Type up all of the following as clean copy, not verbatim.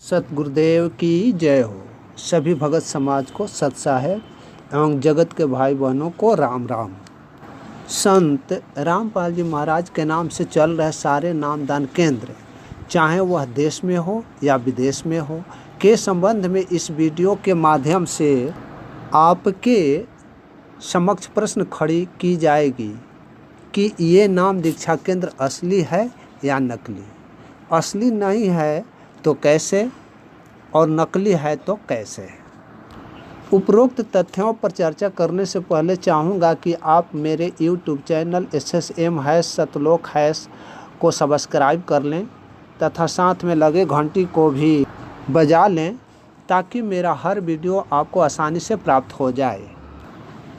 सतगुरुदेव की जय हो। सभी भगत समाज को सत साहेब एवं जगत के भाई बहनों को राम राम। संत रामपाल जी महाराज के नाम से चल रहे सारे नामदान केंद्र, चाहे वह देश में हो या विदेश में हो, के संबंध में इस वीडियो के माध्यम से आपके समक्ष प्रश्न खड़ी की जाएगी कि ये नाम दीक्षा केंद्र असली है या नकली। असली नहीं है तो कैसे, और नकली है तो कैसे। उपरोक्त तथ्यों पर चर्चा करने से पहले चाहूँगा कि आप मेरे YouTube चैनल SSM-सतलोक- को सब्सक्राइब कर लें तथा साथ में लगे घंटी को भी बजा लें ताकि मेरा हर वीडियो आपको आसानी से प्राप्त हो जाए।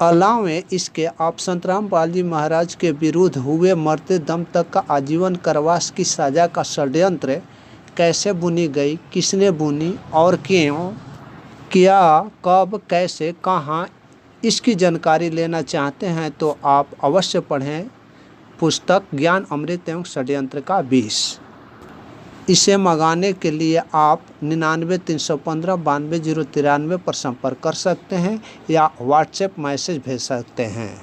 अलावे इसके आप संत रामपाल जी महाराज के विरुद्ध हुए मरते दम तक का आजीवन कारावास की सज़ा का षड्यंत्र कैसे बुनी गई, किसने बुनी और क्यों किया, कब, कैसे, कहाँ, इसकी जानकारी लेना चाहते हैं तो आप अवश्य पढ़ें पुस्तक ज्ञान अमृत एवं षड्यंत्र का विष। इसे मंगाने के लिए आप 99-315-92-093 पर संपर्क कर सकते हैं या व्हाट्सएप मैसेज भेज सकते हैं।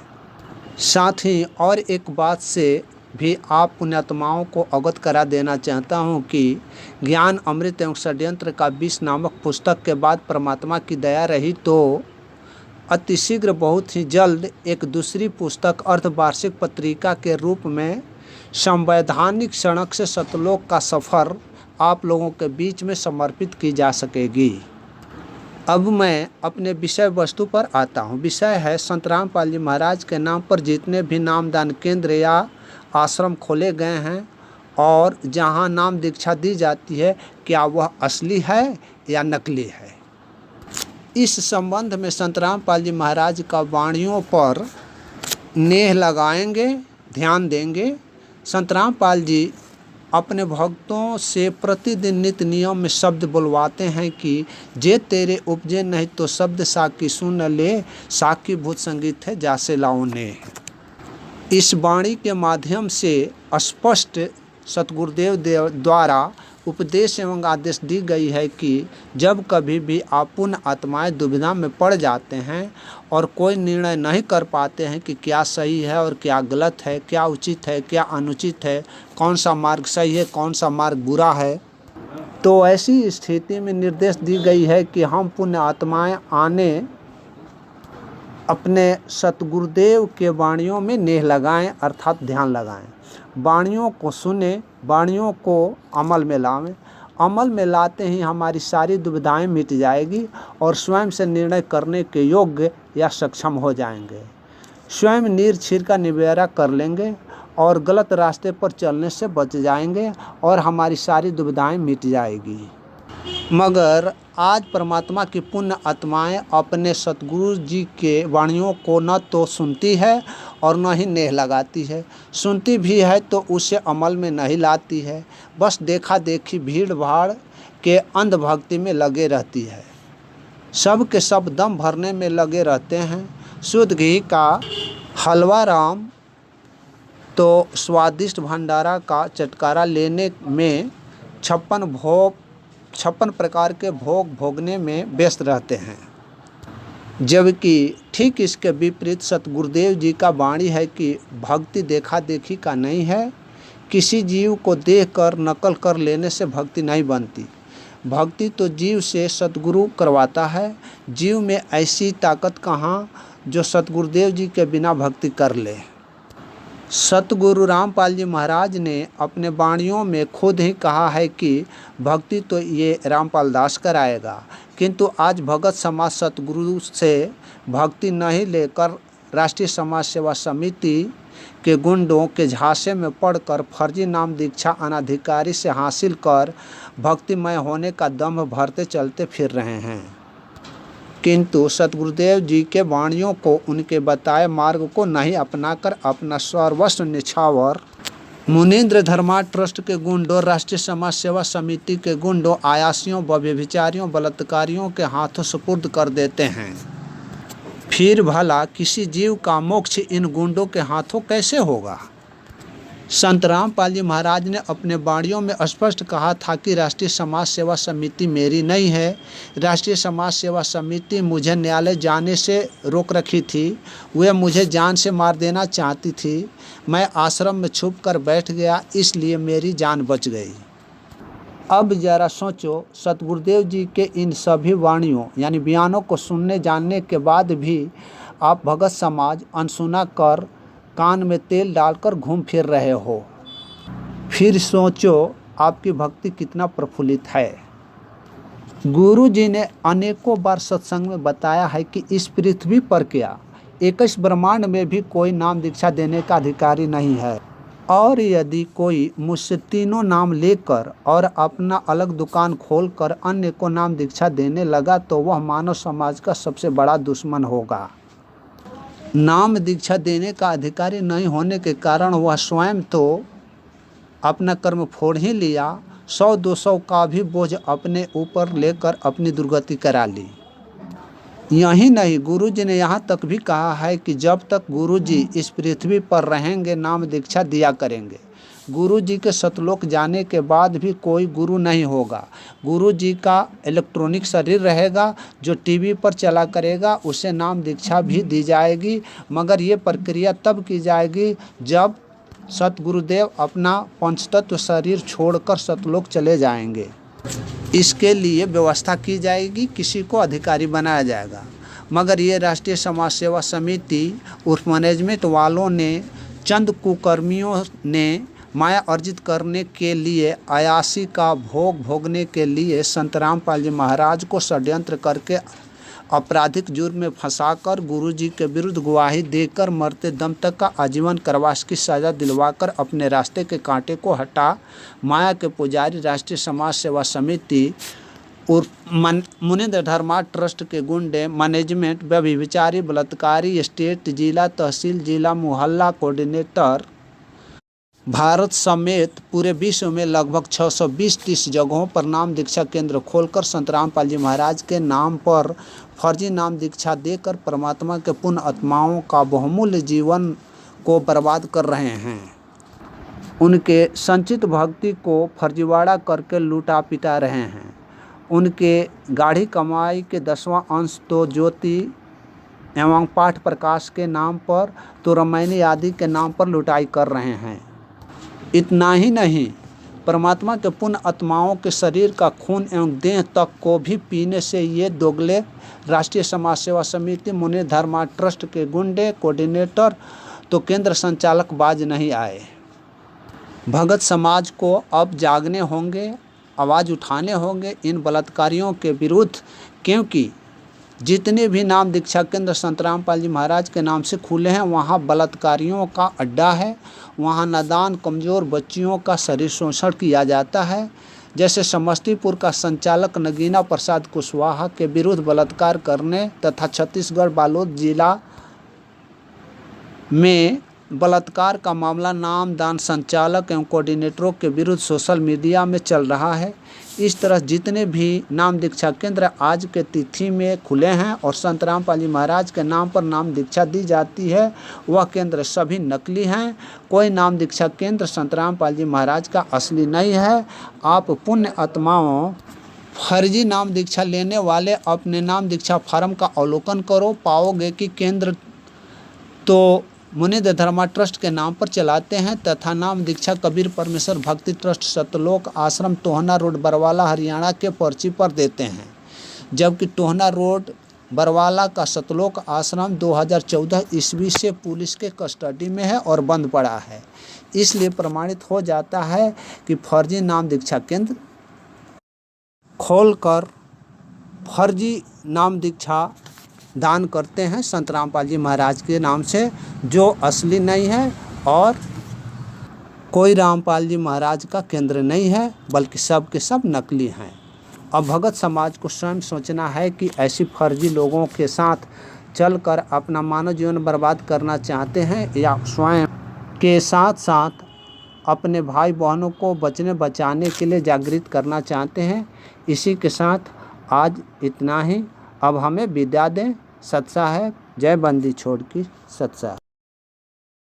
साथ ही और एक बात से भी आप पुण्यात्माओं को अवगत करा देना चाहता हूं कि ज्ञान अमृत एवं षड्यंत्र का विष नामक पुस्तक के बाद परमात्मा की दया रही तो अतिशीघ्र बहुत ही जल्द एक दूसरी पुस्तक अर्धवार्षिक पत्रिका के रूप में संवैधानिक सड़क से सतलोक का सफ़र आप लोगों के बीच में समर्पित की जा सकेगी। अब मैं अपने विषय वस्तु पर आता हूँ। विषय है संत रामपाल जी महाराज के नाम पर जितने भी नामदान केंद्र या आश्रम खोले गए हैं और जहाँ नाम दीक्षा दी जाती है, क्या वह असली है या नकली है। इस संबंध में संत रामपाल जी महाराज का वाणियों पर नेह लगाएंगे, ध्यान देंगे। संत रामपाल जी अपने भक्तों से प्रतिदिन नित्य नियम में शब्द बुलवाते हैं कि जे तेरे उपजे नहीं तो शब्द साकी सुन ले, साकी भूत संगीत है जासे लाओ ने। इस वाणी के माध्यम से स्पष्ट सतगुरुदेव द्वारा उपदेश एवं आदेश दी गई है कि जब कभी भी आप पुण्य आत्माएं दुविधा में पड़ जाते हैं और कोई निर्णय नहीं कर पाते हैं कि क्या सही है और क्या गलत है, क्या उचित है, क्या अनुचित है, कौन सा मार्ग सही है, कौन सा मार्ग बुरा है, तो ऐसी स्थिति में निर्देश दी गई है कि हम पुण्य आत्माएं आने अपने सतगुरुदेव के वाणियों में नेह लगाएं, अर्थात ध्यान लगाएं। वाणियों को सुने, वाणियों को अमल में लावें। अमल में लाते ही हमारी सारी दुविधाएं मिट जाएगी और स्वयं से निर्णय करने के योग्य या सक्षम हो जाएंगे। स्वयं नीर छीर का निबेरा कर लेंगे और गलत रास्ते पर चलने से बच जाएंगे और हमारी सारी दुविधाएं मिट जाएगी। मगर आज परमात्मा की पुण्य आत्माएं अपने सतगुरु जी के वाणियों को न तो सुनती है और न ही नेह लगाती है। सुनती भी है तो उसे अमल में नहीं लाती है, बस देखा देखी भीड़ भाड़ के अंधभक्ति में लगे रहती है। सब के सब दम भरने में लगे रहते हैं। शुद्ध घी का हलवा राम तो स्वादिष्ट भंडारा का चटकारा लेने में 56 प्रकार के भोग भोगने में व्यस्त रहते हैं। जबकि ठीक इसके विपरीत सतगुरुदेव जी का वाणी है कि भक्ति देखा देखी का नहीं है। किसी जीव को देखकर नकल कर लेने से भक्ति नहीं बनती। भक्ति तो जीव से सतगुरु करवाता है। जीव में ऐसी ताकत कहाँ जो सतगुरुदेव जी के बिना भक्ति कर ले। सतगुरु रामपाल जी महाराज ने अपने वाणियों में खुद ही कहा है कि भक्ति तो ये रामपाल दास कराएगा, किंतु आज भगत समाज सतगुरु से भक्ति नहीं लेकर राष्ट्रीय समाज सेवा समिति के गुंडों के झांसे में पड़कर फर्जी नाम दीक्षा अनाधिकारी से हासिल कर भक्तिमय होने का दम्भ भरते चलते फिर रहे हैं। किंतु सतगुरुदेव जी के वाणियों को, उनके बताए मार्ग को नहीं अपनाकर अपना सर्वस्व निछावर मुनीन्द्र धर्मा ट्रस्ट के गुंडों, राष्ट्रीय समाज सेवा समिति के गुंडों, आयासियों, व्यभिचारियों, बलात्कारियों के हाथों सुपुर्द कर देते हैं। फिर भला किसी जीव का मोक्ष इन गुंडों के हाथों कैसे होगा। संत रामपाल जी महाराज ने अपने वाणियों में स्पष्ट कहा था कि राष्ट्रीय समाज सेवा समिति मेरी नहीं है। राष्ट्रीय समाज सेवा समिति मुझे न्यायालय जाने से रोक रखी थी। वे मुझे जान से मार देना चाहती थी। मैं आश्रम में छुप कर बैठ गया, इसलिए मेरी जान बच गई। अब जरा सोचो, सतगुरुदेव जी के इन सभी वाणियों यानी बयानों को सुनने जानने के बाद भी आप भगत समाज अनसुना कर कान में तेल डालकर घूम फिर रहे हो। फिर सोचो आपकी भक्ति कितना प्रफुल्लित है। गुरु जी ने अनेकों बार सत्संग में बताया है कि इस पृथ्वी पर क्या 21 ब्रह्मांड में भी कोई नाम दीक्षा देने का अधिकारी नहीं है, और यदि कोई मुझसे तीनों नाम लेकर और अपना अलग दुकान खोलकर अन्य को नाम दीक्षा देने लगा तो वह मानव समाज का सबसे बड़ा दुश्मन होगा। नाम दीक्षा देने का अधिकारी नहीं होने के कारण वह स्वयं तो अपना कर्म फोड़ ही लिया, 100-200 का भी बोझ अपने ऊपर लेकर अपनी दुर्गति करा ली। यही नहीं, गुरु जी ने यहाँ तक भी कहा है कि जब तक गुरु जी इस पृथ्वी पर रहेंगे नाम दीक्षा दिया करेंगे। गुरु जी के सतलोक जाने के बाद भी कोई गुरु नहीं होगा। गुरु जी का इलेक्ट्रॉनिक शरीर रहेगा जो टीवी पर चला करेगा, उसे नाम दीक्षा भी दी जाएगी, मगर ये प्रक्रिया तब की जाएगी जब सतगुरुदेव अपना पंचतत्व शरीर छोड़कर सतलोक चले जाएंगे। इसके लिए व्यवस्था की जाएगी, किसी को अधिकारी बनाया जाएगा। मगर ये राष्ट्रीय समाज सेवा समिति उर्फ मैनेजमेंट वालों ने, चंद कुकर्मियों ने माया अर्जित करने के लिए, अयासी का भोग भोगने के लिए संत रामपाल जी महाराज को षड्यंत्र करके आपराधिक जुर्म में फंसाकर गुरु जी के विरुद्ध गवाही देकर मरते दम तक का आजीवन कारावास की सज़ा दिलवाकर अपने रास्ते के कांटे को हटा माया के पुजारी राष्ट्रीय समाज सेवा समिति और मुनीन्द्र धर्मा ट्रस्ट के गुंडे, मैनेजमेंट, व्यभिचारी, बलात्कारी, स्टेट, जिला, तहसील, जिला, मोहल्ला कोऑर्डिनेटर भारत समेत पूरे विश्व में लगभग 620-30 जगहों पर नाम दीक्षा केंद्र खोलकर संत रामपाल जी महाराज के नाम पर फर्जी नाम दीक्षा देकर परमात्मा के पुण्य आत्माओं का बहुमूल्य जीवन को बर्बाद कर रहे हैं। उनके संचित भक्ति को फर्जीवाड़ा करके लूटा पिटा रहे हैं। उनके गाढ़ी कमाई के 10वां अंश तो ज्योति एवं पाठ प्रकाश के नाम पर तो रामायणी आदि के नाम पर लुटाई कर रहे हैं। इतना ही नहीं, परमात्मा के पुण्य आत्माओं के शरीर का खून एवं देह तक को भी पीने से ये दोगले राष्ट्रीय समाज सेवा समिति मुनीन्द्र धर्मा ट्रस्ट के गुंडे कोऑर्डिनेटर तो केंद्र संचालक बाज नहीं आए। भगत समाज को अब जागने होंगे, आवाज़ उठाने होंगे इन बलात्कारियों के विरुद्ध, क्योंकि जितने भी नाम दीक्षा केंद्र संत रामपाल जी महाराज के नाम से खुले हैं वहाँ बलात्कारियों का अड्डा है। वहाँ नादान कमज़ोर बच्चियों का शरीर शोषण किया जाता है। जैसे समस्तीपुर का संचालक नगीना प्रसाद कुशवाहा के विरुद्ध बलात्कार करने तथा छत्तीसगढ़ बालोद जिला में बलात्कार का मामला नामदान संचालक एवं कोऑर्डिनेटरों के विरुद्ध सोशल मीडिया में चल रहा है। इस तरह जितने भी नाम दीक्षा केंद्र आज के तिथि में खुले हैं और संत रामपाल जी महाराज के नाम पर नाम दीक्षा दी जाती है, वह केंद्र सभी नकली हैं। कोई नाम दीक्षा केंद्र संत रामपाल जी महाराज का असली नहीं है। आप पुण्य आत्माओं, फर्जी नाम दीक्षा लेने वाले अपने नाम दीक्षा फार्म का अवलोकन करो, पाओगे कि केंद्र तो मुनीन्द्र धर्मा ट्रस्ट के नाम पर चलाते हैं तथा नाम दीक्षा कबीर परमेश्वर भक्ति ट्रस्ट सतलोक आश्रम टोहना रोड बरवाला हरियाणा के पर्ची पर देते हैं, जबकि टोहना रोड बरवाला का सतलोक आश्रम 2014 ईस्वी से पुलिस के कस्टडी में है और बंद पड़ा है। इसलिए प्रमाणित हो जाता है कि फर्जी नाम दीक्षा केंद्र खोलकर फर्जी नाम दीक्षा दान करते हैं संत रामपाल जी महाराज के नाम से, जो असली नहीं है और कोई रामपाल जी महाराज का केंद्र नहीं है, बल्कि सब के सब नकली हैं। अब भगत समाज को स्वयं सोचना है कि ऐसी फर्जी लोगों के साथ चलकर अपना मानव जीवन बर्बाद करना चाहते हैं या स्वयं के साथ साथ अपने भाई बहनों को बचाने के लिए जागृत करना चाहते हैं। इसी के साथ आज इतना ही। अब हमें विदा दें। सत साहेब, जय बंदी छोड़ की सत साहेब।